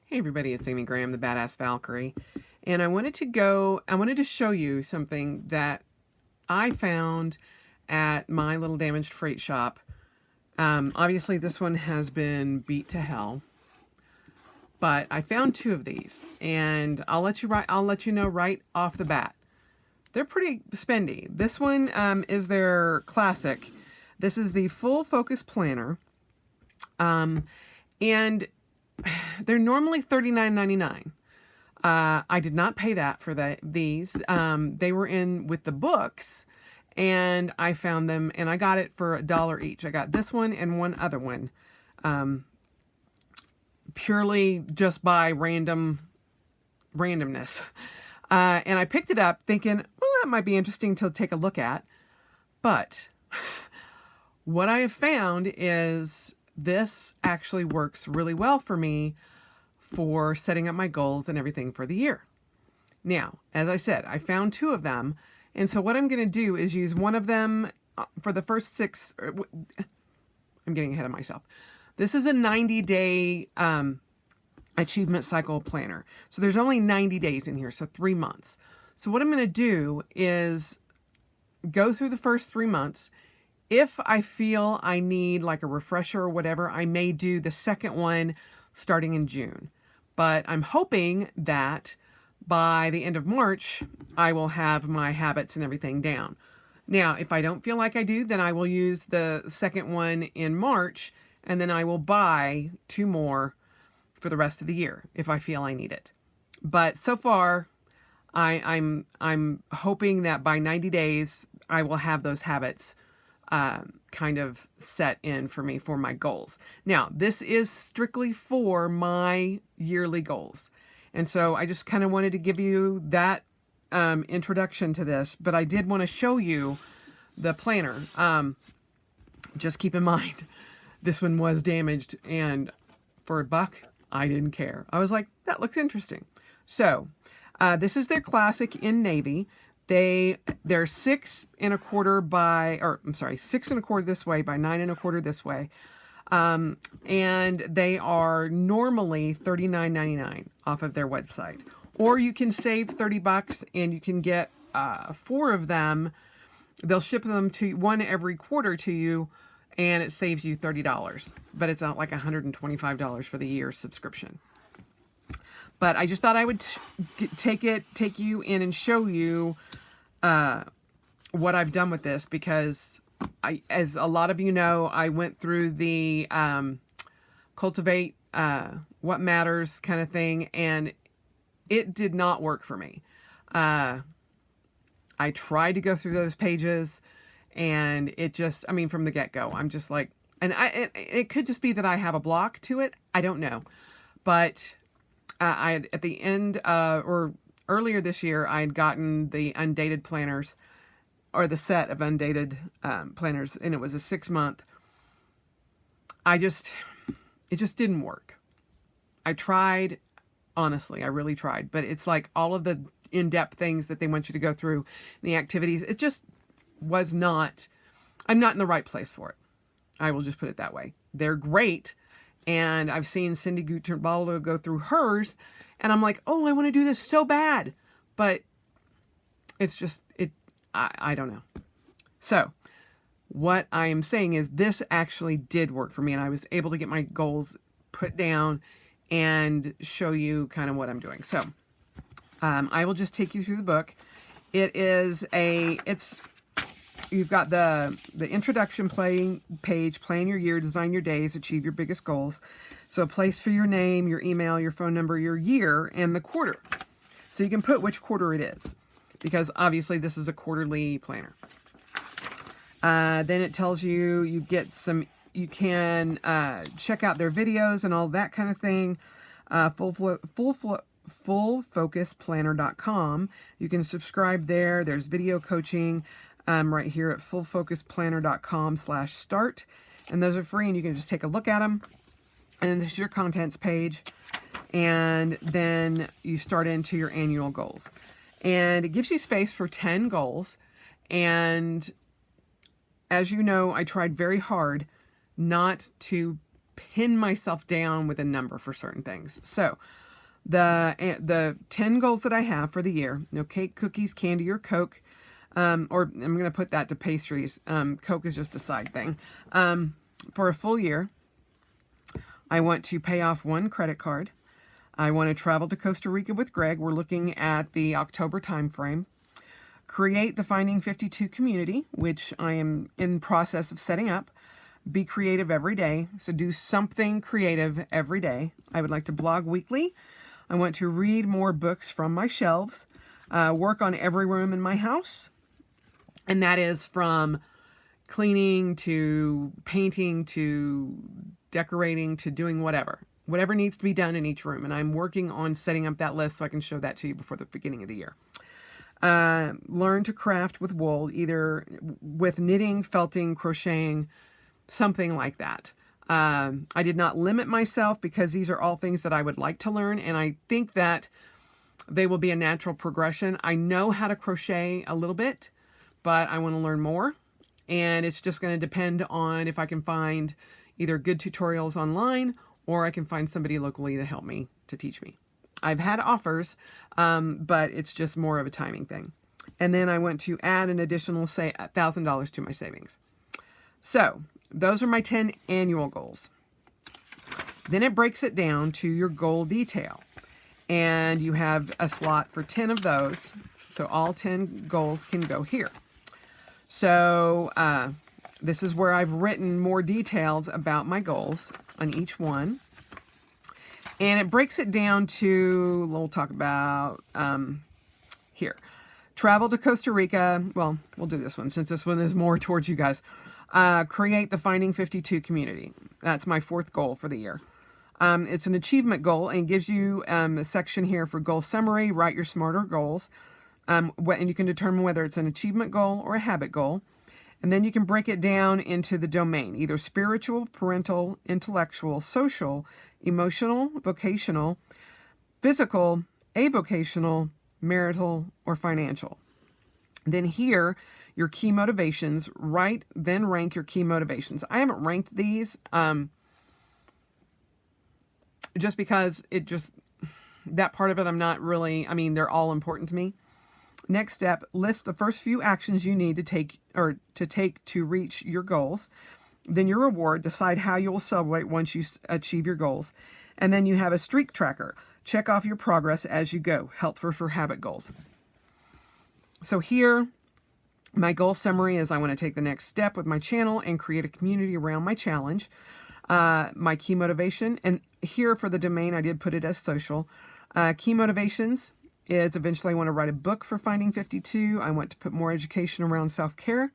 Hey everybody, it's Amy Graham, the Badass Valkyrie, and I wanted to show you something that I found at my little damaged freight shop. Obviously this one has been beat to hell, but I found two of these, and I'll let you know right off the bat. They're pretty spendy. This one is their classic. This is the Full Focus Planner, and they're normally $39.99. I did not pay that for these. They were in with the books, and I found them, and I got it for $1 each. I got this one and one other one, purely just by randomness. And I picked it up thinking, well, that might be interesting to take a look at. But what I have found is this actually works really well for me for setting up my goals and everything for the year. Now, as I said, I found two of them. And so what I'm going to do is use one of them for the first six. I'm getting ahead of myself. This is a 90-day achievement cycle planner. So there's only 90 days in here, so 3 months. So what I'm going to do is go through the first 3 months. If I feel I need like a refresher or whatever, I may do the second one starting in June. But I'm hoping that by the end of March, I will have my habits and everything down. Now, if I don't feel like I do, then I will use the second one in March, and then I will buy 2 more for the rest of the year if I feel I need it. But so far, I'm hoping that by 90 days, I will have those habits kind of set in for me for my goals. Now, this is strictly for my yearly goals. And so I just kind of wanted to give you that introduction to this, but I did want to show you the planner. Just keep in mind, this one was damaged, and for $1, I didn't care. I was like, that looks interesting. So this is their classic in navy. They're 6 1/4 by, or I'm sorry, 6 1/4 this way by 9 1/4 this way. And they are normally $39.99 off of their website. Or you can save $30 and you can get 4 of them. They'll ship them to one every quarter to you, and it saves you $30. But it's not like $125 for the year subscription. But I just thought I would take you in and show you what I've done with this, because as a lot of you know, I went through the cultivate what matters kind of thing, and it did not work for me. I tried to go through those pages, and it just, I mean, from the get-go, I'm just like, and it could just be that I have a block to it. I don't know. But I had, at the end or earlier this year, I had gotten the undated planners, or the set of undated planners, and it was a 6-month. It just didn't work. I tried, honestly, I really tried, but it's like all of the in-depth things that they want you to go through, the activities, it just was not, I'm not in the right place for it. I will just put it that way. They're great. And I've seen Cindy Gutterbaldo go through hers, and I'm like, oh, I want to do this so bad. But it's just, I don't know. So what I am saying is this actually did work for me, and I was able to get my goals put down and show you kind of what I'm doing. So I will just take you through the book. You've got the introduction page, plan your year, design your days, achieve your biggest goals. So a place for your name, your email, your phone number, your year, and the quarter. So you can put which quarter it is, because obviously this is a quarterly planner. Then it tells you, you can check out their videos and all that kind of thing. FullFocusPlanner.com. You can subscribe there. There's video coaching. Right here at fullfocusplanner.com/start, and those are free, and you can just take a look at them. And then this is your contents page, and then you start into your annual goals, and it gives you space for 10 goals. And as you know, I tried very hard not to pin myself down with a number for certain things. So the 10 goals that I have for the year, no cake, cookies, candy, or Coke, or I'm going to put that to pastries. Coke is just a side thing. For a full year, I want to pay off 1 credit card. I want to travel to Costa Rica with Greg. We're looking at the October time frame. Create the Finding 52 community, which I am in process of setting up. Be creative every day. So do something creative every day. I would like to blog weekly. I want to read more books from my shelves. Work on every room in my house. And that is from cleaning to painting to decorating to doing whatever. Whatever needs to be done in each room. And I'm working on setting up that list so I can show that to you before the beginning of the year. Learn to craft with wool, either with knitting, felting, crocheting, something like that. I did not limit myself because these are all things that I would like to learn, and I think that they will be a natural progression. I know how to crochet a little bit, but I want to learn more, and it's just going to depend on if I can find either good tutorials online or I can find somebody locally to help me, to teach me. I've had offers, but it's just more of a timing thing. And then I want to add an additional, say, $1,000 to my savings. So those are my 10 annual goals. Then it breaks it down to your goal detail. And you have a slot for 10 of those. So all 10 goals can go here. So this is where I've written more details about my goals on each one. And it breaks it down to, we'll talk about here. Travel to Costa Rica. Well, we'll do this one since this one is more towards you guys. Create the Finding 52 community. That's my 4th goal for the year. It's an achievement goal and gives you a section here for goal summary. Write your smarter goals. And you can determine whether it's an achievement goal or a habit goal. And then you can break it down into the domain, either spiritual, parental, intellectual, social, emotional, vocational, physical, avocational, marital, or financial. Then here, your key motivations, then rank your key motivations. I haven't ranked these just because that part of it I'm not really, they're all important to me. Next step, list the first few actions you need to take to reach your goals. Then your reward, decide how you will celebrate once you achieve your goals. And then you have a streak tracker. Check off your progress as you go. Helpful for habit goals. So here, my goal summary is I want to take the next step with my channel and create a community around my challenge. My key motivation, and here for the domain, I did put it as social. Key motivations is eventually I want to write a book for Finding 52. I want to put more education around self-care.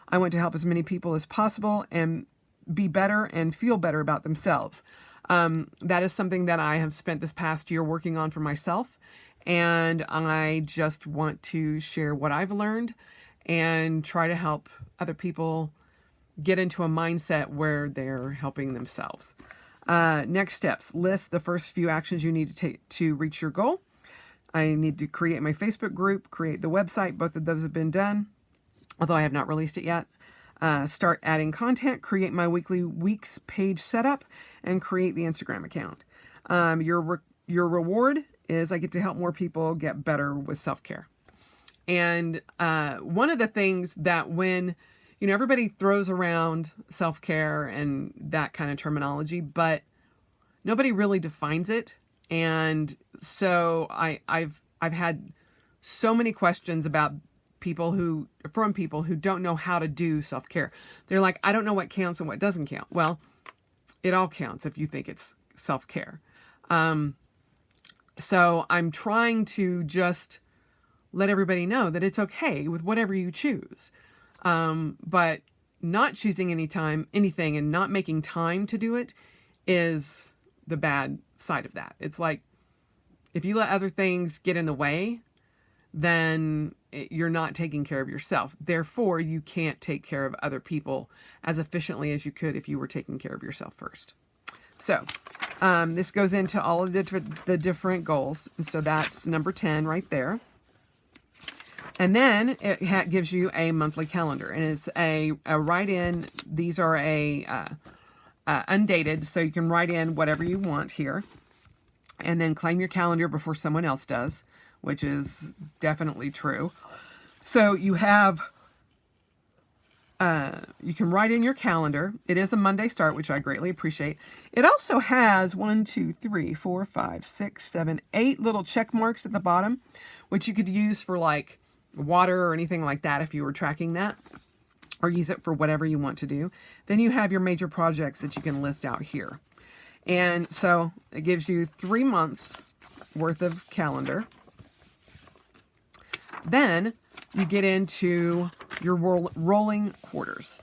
I want to help as many people as possible and be better and feel better about themselves. That is something that I have spent this past year working on for myself. And I just want to share what I've learned and try to help other people get into a mindset where they're helping themselves. Next steps, list the first few actions you need to take to reach your goal. I need to create my Facebook group, create the website. Both of those have been done, although I have not released it yet. Start adding content, create my weeks page setup, and create the Instagram account. Your reward is I get to help more people get better with self-care. And one of the things that when, everybody throws around self-care and that kind of terminology, but nobody really defines it. And so I've had so many questions about from people who don't know how to do self-care. They're like, I don't know what counts and what doesn't count. Well, it all counts if you think it's self-care. So I'm trying to just let everybody know that it's okay with whatever you choose. But not choosing anything and not making time to do it is the bad side of that. It's like, if you let other things get in the way, then you're not taking care of yourself. Therefore, you can't take care of other people as efficiently as you could if you were taking care of yourself first. So, this goes into all of the different goals. So that's number 10 right there. And then it gives you a monthly calendar, and it's a write-in. These are undated, so you can write in whatever you want here. And then claim your calendar before someone else does, which is definitely true. So you have, you can write in your calendar. It is a Monday start, which I greatly appreciate. It also has 1, 2, 3, 4, 5, 6, 7, 8 little check marks at the bottom, which you could use for like water or anything like that if you were tracking that, or use it for whatever you want to do. Then you have your major projects that you can list out here. And so it gives you 3 months worth of calendar. Then you get into your rolling quarters.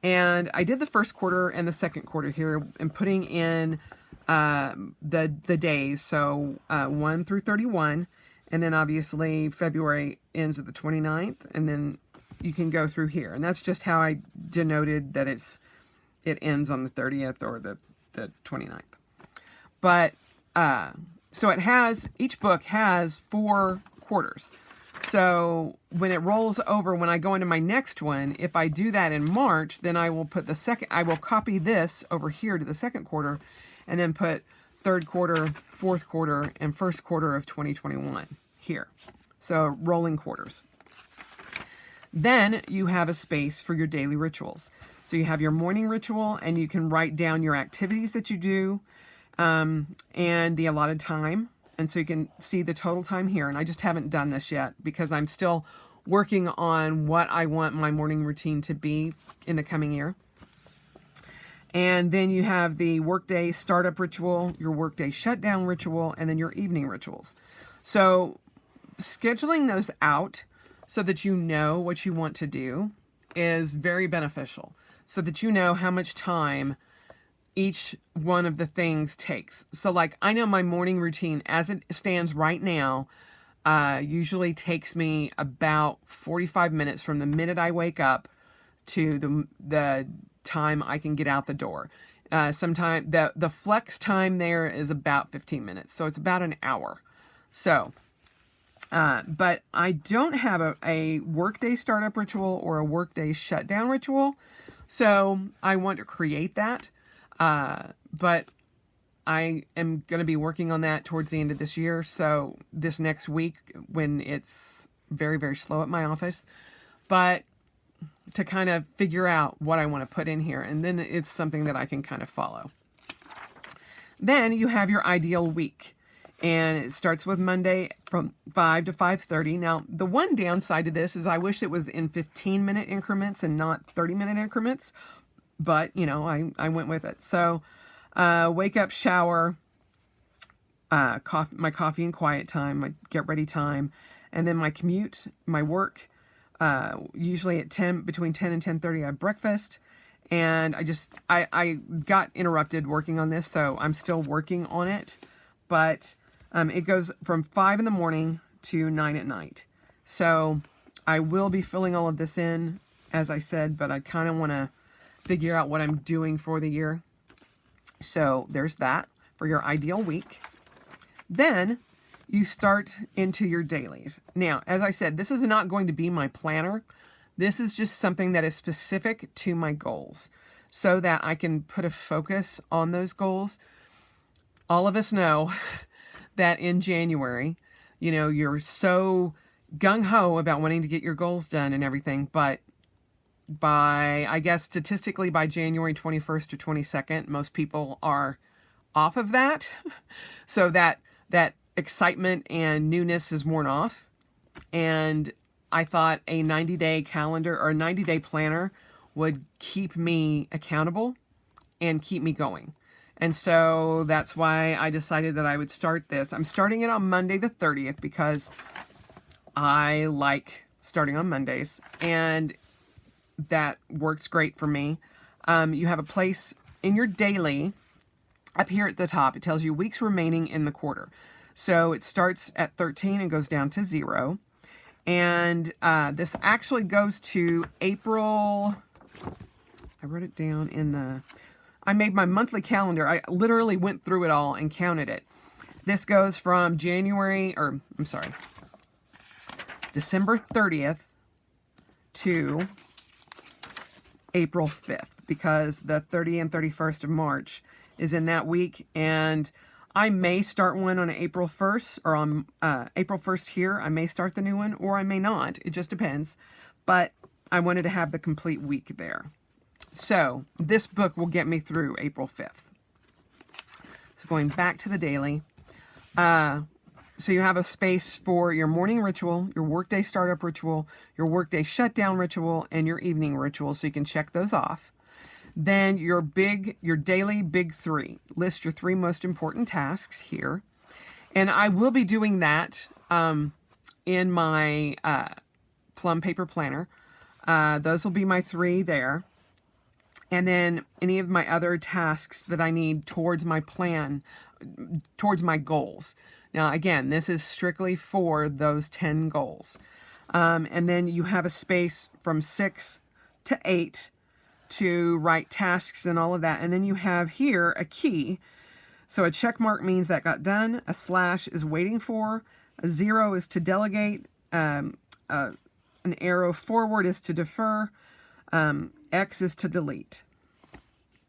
And I did the first quarter and the second quarter here and putting in the days. So 1 through 31. And then obviously February ends at the 29th. And then you can go through here. And that's just how I denoted that it ends on the 30th or the 29th. But so it has, each book has 4 quarters. So when it rolls over, when I go into my next one, if I do that in March, then I will put I will copy this over here to the second quarter and then put third quarter, fourth quarter, and first quarter of 2021 here. So rolling quarters. Then you have a space for your daily rituals. So you have your morning ritual, and you can write down your activities that you do and the allotted time. And so you can see the total time here. And I just haven't done this yet because I'm still working on what I want my morning routine to be in the coming year. And then you have the workday startup ritual, your workday shutdown ritual, and then your evening rituals. So scheduling those out so that you know what you want to do is very beneficial, so that you know how much time each one of the things takes. So like, I know my morning routine as it stands right now usually takes me about 45 minutes from the minute I wake up to the time I can get out the door. Sometime the flex time there is about 15 minutes. So it's about an hour. So, but I don't have a workday startup ritual or a workday shutdown ritual. So I want to create that. But I am going to be working on that towards the end of this year. So this next week when it's very, very slow at my office, but to kind of figure out what I want to put in here. And then it's something that I can kind of follow. Then you have your ideal week, and it starts with Monday from 5 to 5:30. Now, the one downside to this is I wish it was in 15-minute increments and not 30-minute increments. But, you know, I went with it. So, wake up, shower, my coffee and quiet time, my get ready time, and then my commute, my work, usually at between 10 and 10:30 I have breakfast. And I got interrupted working on this, so I'm still working on it. But it goes from 5 in the morning to 9 at night. So, I will be filling all of this in, as I said, but I kind of want to figure out what I'm doing for the year. So there's that for your ideal week. Then you start into your dailies. Now, as I said, this is not going to be my planner. This is just something that is specific to my goals so that I can put a focus on those goals. All of us know that in January, you know, you're so gung-ho about wanting to get your goals done and everything, but I guess statistically by January 21st or 22nd, most people are off of that. So that excitement and newness is worn off. And I thought a 90-day calendar or a 90-day planner would keep me accountable and keep me going. And so that's why I decided that I would start this. I'm starting it on Monday the 30th because I like starting on Mondays, and that works great for me. You have a place in your daily up here at the top. It tells you weeks remaining in the quarter. So it starts at 13 and goes down to 0. And this actually goes to April. I wrote it down I made my monthly calendar. I literally went through it all and counted it. This goes from December 30th to April 5th, because the 30th and 31st of March is in that week, and I may start one on April 1st, or on April 1st here. I may start the new one, or I may not. It just depends. But I wanted to have the complete week there. So this book will get me through April 5th. So going back to the daily. So you have a space for your morning ritual, your workday startup ritual, your workday shutdown ritual, and your evening ritual, so you can check those off. Then your daily big three. List your 3 most important tasks here. And I will be doing that in my plum paper planner. Those will be my 3 there. And then any of my other tasks that I need towards my plan, towards my goals. Now, again, this is strictly for those 10 goals. And then you have a space from 6 to 8 to write tasks and all of that. And then you have here a key. So a check mark means that got done. A slash is waiting for. A 0 is to delegate. An arrow forward is to defer. X is to delete.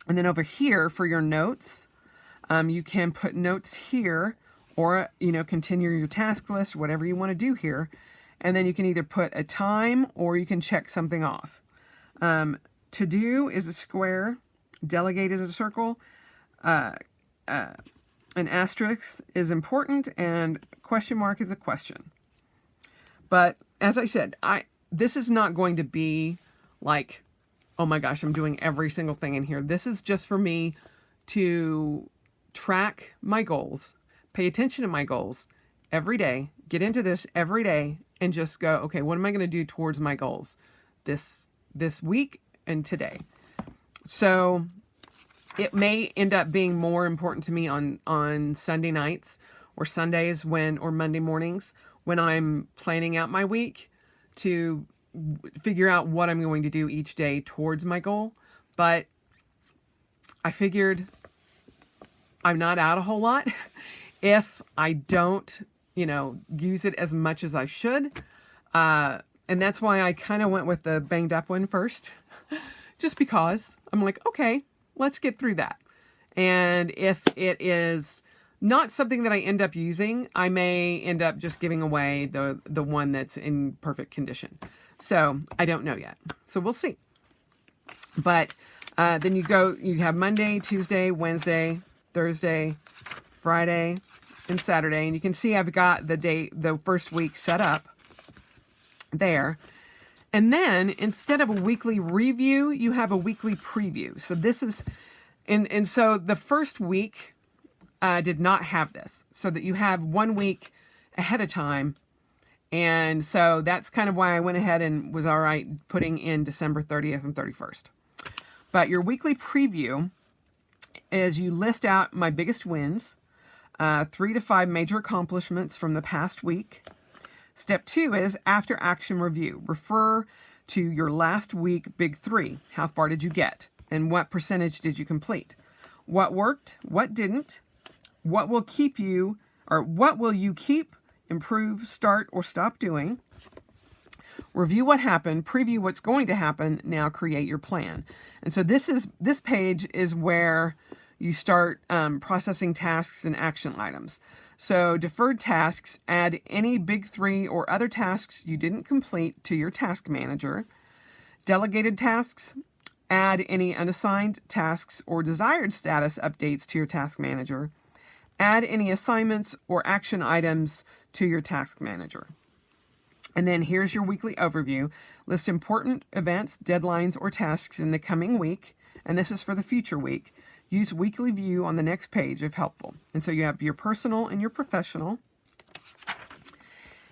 And then over here for your notes, you can put notes here, or, continue your task list, whatever you want to do here. And then you can either put a time or you can check something off. To do is a square, delegate is a circle, an asterisk is important, and question mark is a question. But as I said, this is not going to be like, oh my gosh, I'm doing every single thing in here. This is just for me to track my goals, pay attention to my goals every day, get into this every day, and just go, okay, what am I going to do towards my goals this week and today? So it may end up being more important to me on Sunday nights or Sundays or Monday mornings when I'm planning out my week to figure out what I'm going to do each day towards my goal. But I figured I'm not out a whole lot if I don't, use it as much as I should. And that's why I kind of went with the banged up one first, just because I'm like, okay, let's get through that. And if it is not something that I end up using, I may end up just giving away the one that's in perfect condition. So I don't know yet. So we'll see. But then you have Monday, Tuesday, Wednesday, Thursday, Friday, and Saturday. And you can see I've got the first week set up there. And then instead of a weekly review, you have a weekly preview. So this is, and so the first week did not have this, so that you have 1 week ahead of time. And so that's kind of why I went ahead and was all right putting in December 30th and 31st. But your weekly preview is you list out my biggest wins, 3 to 5 major accomplishments from the past week. Step 2 is after action review. Refer to your last week big 3. How far did you get? And what percentage did you complete? What worked? What didn't? What will you keep, improve, start, or stop doing? Review what happened, preview what's going to happen, now create your plan. And so this page is where you start processing tasks and action items. So deferred tasks, add any big 3 or other tasks you didn't complete to your task manager. Delegated tasks, add any unassigned tasks or desired status updates to your task manager. Add any assignments or action items to your task manager. And then here's your weekly overview. List important events, deadlines, or tasks in the coming week. And this is for the future week. Use weekly view on the next page if helpful. And so you have your personal and your professional.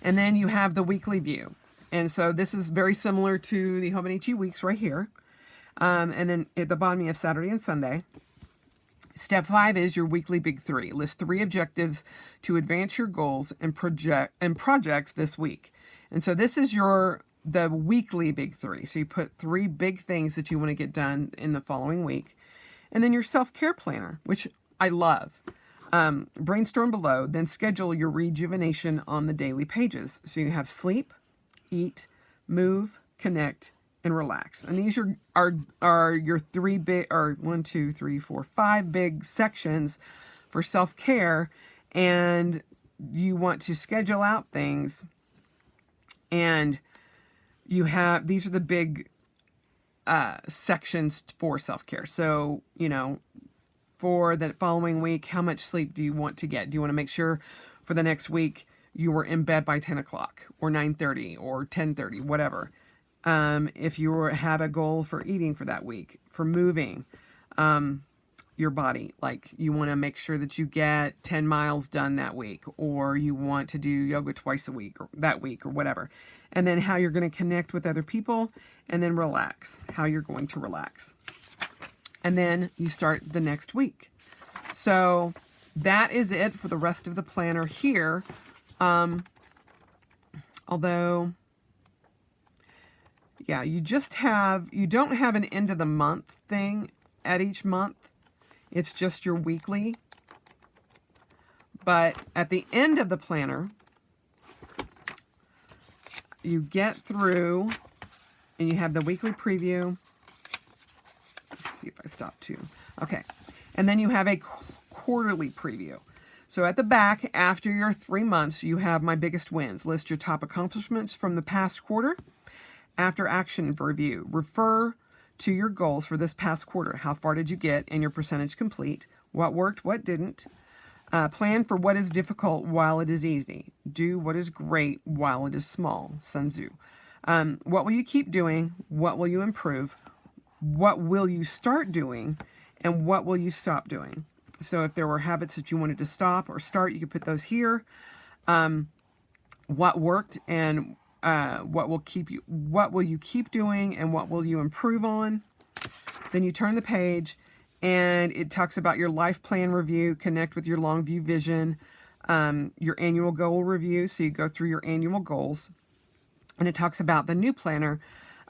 And then you have the weekly view. And so this is very similar to the Hobonichi weeks right here. And then at the bottom you have Saturday and Sunday. Step 5 is your weekly big 3. List 3 objectives to advance your goals and projects this week. And so this is the weekly big 3. So you put 3 big things that you want to get done in the following week. And then your self-care planner, which I love. Brainstorm below, then schedule your rejuvenation on the daily pages. So you have sleep, eat, move, connect, and relax. And these are your three big, or 1, 2, 3, 4, 5 big sections for self-care. And you want to schedule out things, and you have, these are the big sections for self-care. So, you know, for the following week, how much sleep do you want to get? Do you want to make sure for the next week you were in bed by 10 o'clock or 9:30 or 10:30, whatever? If you have a goal for eating for that week, for moving your body, like you want to make sure that you get 10 miles done that week, or you want to do yoga twice a week or that week or whatever. And then how you're going to connect with other people, and then relax, how you're going to relax. And then you start the next week. So that is it for the rest of the planner here. Although, yeah, you don't have an end of the month thing at each month. It's just your weekly. But at the end of the planner, you get through and you have the weekly preview. Let's see if I stop too. Okay. And then you have a quarterly preview. So at the back, after your 3 months, you have my biggest wins. List your top accomplishments from the past quarter. After action review, refer to your goals for this past quarter. How far did you get and your percentage complete? What worked, what didn't? Plan for what is difficult while it is easy. Do what is great while it is small. Sun Tzu. What will you keep doing? What will you improve? What will you start doing? And what will you stop doing? So if there were habits that you wanted to stop or start, you could put those here. What worked and what will you keep doing and what will you improve on? Then you turn the page and it talks about your life plan review, connect with your long view vision, your annual goal review. So you go through your annual goals, and it talks about the new planner.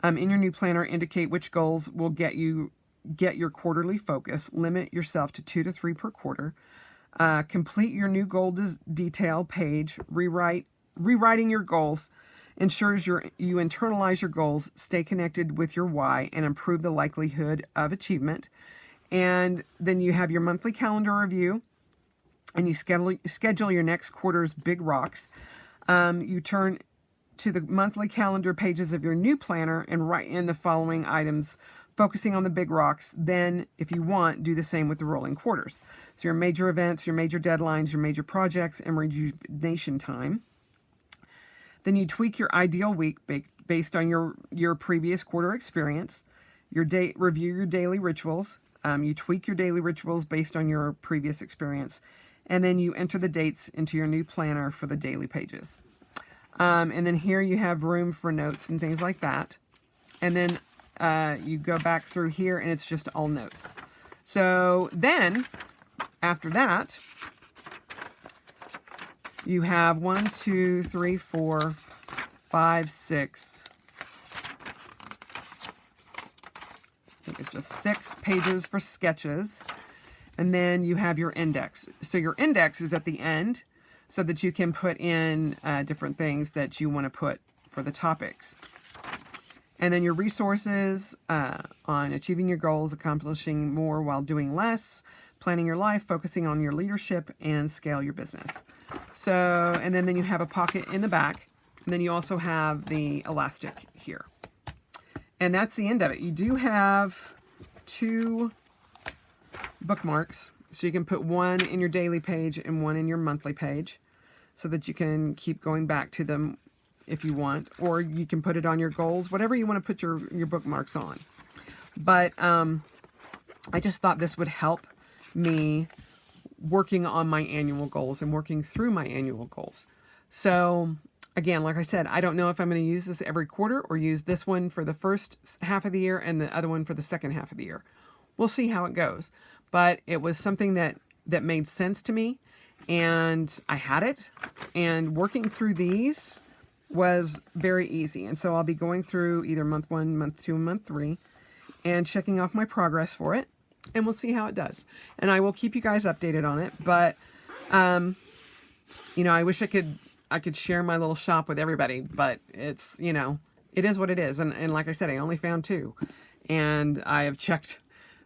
In your new planner, indicate which goals will get your quarterly focus. Limit yourself to 2 to 3 per quarter. Complete your new goal detail page. Rewriting your goals ensures you internalize your goals, stay connected with your why, and improve the likelihood of achievement. And then you have your monthly calendar review, and you schedule your next quarter's big rocks. You turn to the monthly calendar pages of your new planner and write in the following items, focusing on the big rocks. Then, if you want, do the same with the rolling quarters. So your major events, your major deadlines, your major projects, and rejuvenation time. Then you tweak your ideal week based on your previous quarter experience. Review your daily rituals. You tweak your daily rituals based on your previous experience. And then you enter the dates into your new planner for the daily pages. And then here you have room for notes and things like that. And then you go back through here and it's just all notes. So then, after that, you have 1, 2, 3, 4, 5, 6. I think it's just 6 pages for sketches. And then you have your index. So your index is at the end so that you can put in different things that you want to put for the topics. And then your resources on achieving your goals, accomplishing more while doing less, planning your life, focusing on your leadership, and scale your business. So, and then you have a pocket in the back. And then you also have the elastic here. And that's the end of it. You do have 2 bookmarks. So you can put one in your daily page and one in your monthly page so that you can keep going back to them if you want. Or you can put it on your goals, whatever you want to put your bookmarks on. But I just thought this would help me working on my annual goals and working through my annual goals. So again, like I said, I don't know if I'm going to use this every quarter or use this one for the first half of the year and the other one for the second half of the year. We'll see how it goes. But it was something that made sense to me, and I had it. And working through these was very easy. And so I'll be going through either month 1, month 2, and month 3 and checking off my progress for it. And we'll see how it does. And I will keep you guys updated on it. But, you know, I wish I could share my little shop with everybody, but it's, you know, it is what it is. And like I said, I only found 2. And I have checked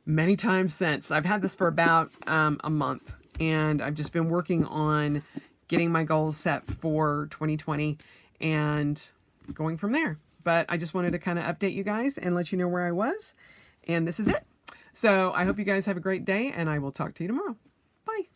many times since. I've had this for about a month. And I've just been working on getting my goals set for 2020 and going from there. But I just wanted to kind of update you guys and let you know where I was. And this is it. So I hope you guys have a great day, and I will talk to you tomorrow. Bye.